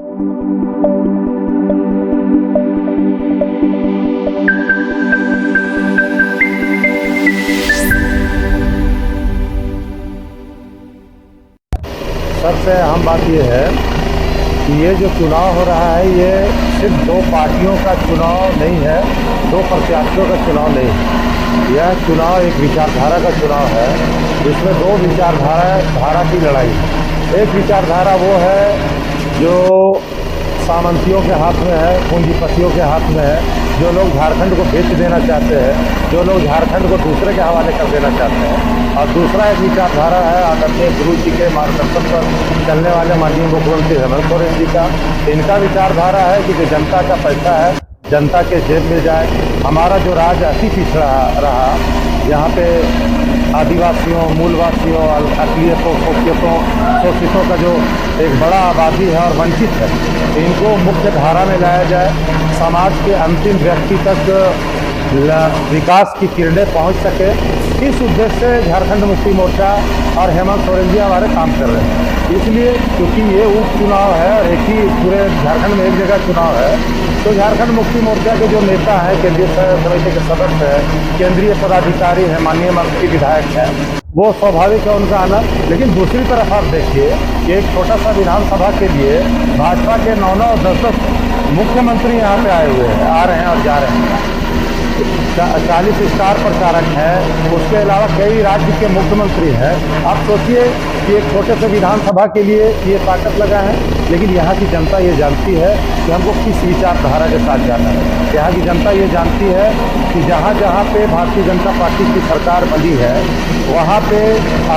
सबसे अहम बात ये है कि ये जो चुनाव हो रहा है ये सिर्फ दो पार्टियों का चुनाव नहीं है, दो प्रत्याशियों का चुनाव नहीं है। यह चुनाव एक विचारधारा का चुनाव है जिसमें दो विचारधारा की लड़ाई है। एक विचारधारा वो है जो सामंतियों के हाथ में है, पूंजीपतियों के हाथ में है, जो लोग झारखंड को बेच देना चाहते हैं, जो लोग झारखंड को दूसरे के हवाले कर देना चाहते हैं। और दूसरा एक विचारधारा है आदरणीय गुरु जी के मार्गदर्शन पर चलने वाले माननीय मुख्यमंत्री हेमंत सोरेन जी का। इनका विचारधारा है कि जो जनता का पैसा है जनता के जेब में जाए। हमारा जो राज्य अति पिछड़ा रहा, यहाँ पे आदिवासियों, मूलवासियों, अकलियतों, शोषितों का जो एक बड़ा आबादी है और वंचित है, इनको मुख्य धारा में लाया जाए। समाज के अंतिम व्यक्ति तक विकास की किरणें पहुंच सके, इस उद्देश्य से झारखंड मुक्ति मोर्चा और हेमंत सोरेन जी हमारे काम कर रहे हैं। इसलिए क्योंकि ये उपचुनाव है और एक ही पूरे झारखंड में एक जगह चुनाव है, तो झारखंड मुक्ति मोर्चा के जो नेता हैं, केंद्रीय समिति के सदस्य हैं, केंद्रीय पदाधिकारी हैं, माननीय मंत्री, विधायक हैं, वो स्वाभाविक है उनका आना। लेकिन दूसरी तरफ आप देखिए कि एक छोटा सा विधानसभा के लिए भाजपा के 9-9 और 10-10 मुख्यमंत्री यहाँ पे आए हुए हैं, आ रहे हैं और जा रहे हैं। 40 स्टार प्रचारक हैं, उसके अलावा कई राज्य के मुख्यमंत्री हैं। आप सोचिए कि एक छोटे से विधानसभा के लिए ये ताकत लगा है, लेकिन यहाँ की जनता ये जानती है कि हमको किस विचारधारा के साथ जाना है। यहाँ की जनता ये जानती है कि जहाँ जहाँ पे भारतीय जनता पार्टी की सरकार बनी है, वहाँ पे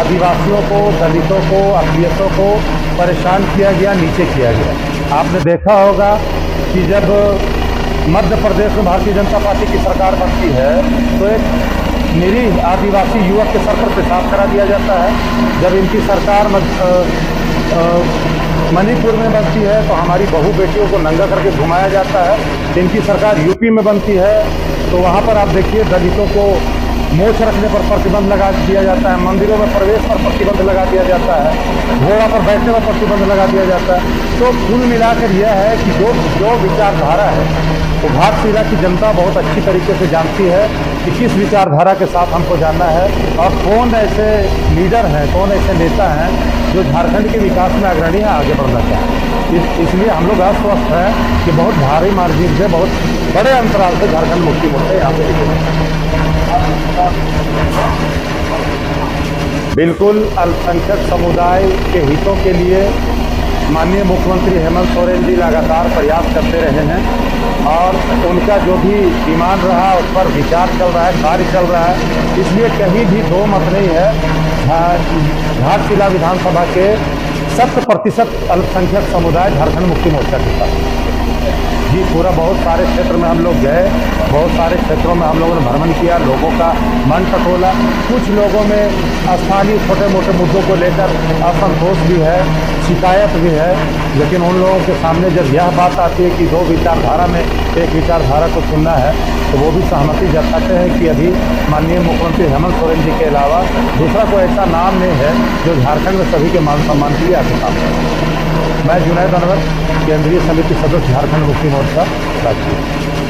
आदिवासियों को, दलितों को, अकलियतों को परेशान किया गया, नीचे किया गया। आपने देखा होगा कि जब मध्य प्रदेश में भारतीय जनता पार्टी की सरकार बनती है तो एक निरीह आदिवासी युवक के सर पर पेशाब करा दिया जाता है। जब इनकी सरकार मणिपुर में बनती है तो हमारी बहू बेटियों को नंगा करके घुमाया जाता है। इनकी सरकार यूपी में बनती है तो वहाँ पर आप देखिए दलितों को मोछ रखने पर प्रतिबंध लगा दिया जाता है, मंदिरों में प्रवेश पर प्रतिबंध लगा दिया जाता है, घोड़ा पर बैठने पर प्रतिबंध लगा दिया जाता है। तो कुल मिलाकर यह है कि जो विचारधारा है वो घाटशिला की जनता बहुत अच्छी तरीके से जानती है कि किस विचारधारा के साथ हमको जाना है और कौन ऐसे लीडर हैं, कौन ऐसे नेता हैं जो झारखंड के विकास में अग्रणी है, आगे बढ़ना चाहें। इसलिए हम लोग आश्वस्त हैं कि बहुत भारी मार्जिन से, बहुत बड़े अंतराल से झारखंड मुक्ति मोर्चा यहाँ पे निकलेगा। बिल्कुल अल्पसंख्यक समुदाय के हितों के लिए माननीय मुख्यमंत्री हेमंत सोरेन जी लगातार प्रयास करते रहे हैं और उनका जो भी डिमांड रहा उस पर विचार चल रहा है, कार्य चल रहा है। इसलिए कहीं भी दो मत नहीं है, घाटशिला विधानसभा के 100% अल्पसंख्यक समुदाय झारखंड मुक्ति मोर्चा के साथ जी पूरा। बहुत सारे क्षेत्र में हम लोग गए, बहुत सारे क्षेत्रों में हम लोगों ने भ्रमण किया, लोगों का मन टटोला। कुछ लोगों में स्थानीय छोटे मोटे मुद्दों को लेकर असंतोष भी है, शिकायत भी है, लेकिन उन लोगों के सामने जब यह बात आती है कि दो विचारधारा में एक विचारधारा को चुनना है तो वो भी सहमति जताते हैं कि अभी माननीय मुख्यमंत्री हेमंत सोरेन जी के अलावा दूसरा कोई ऐसा नाम नहीं है जो झारखंड में सभी के मान सम्मान के लिए आगे काम करे। मैं जुनैद अनवर, केंद्रीय समिति सदस्य, झारखंड मुक्ति मोर्चा, राजगीर।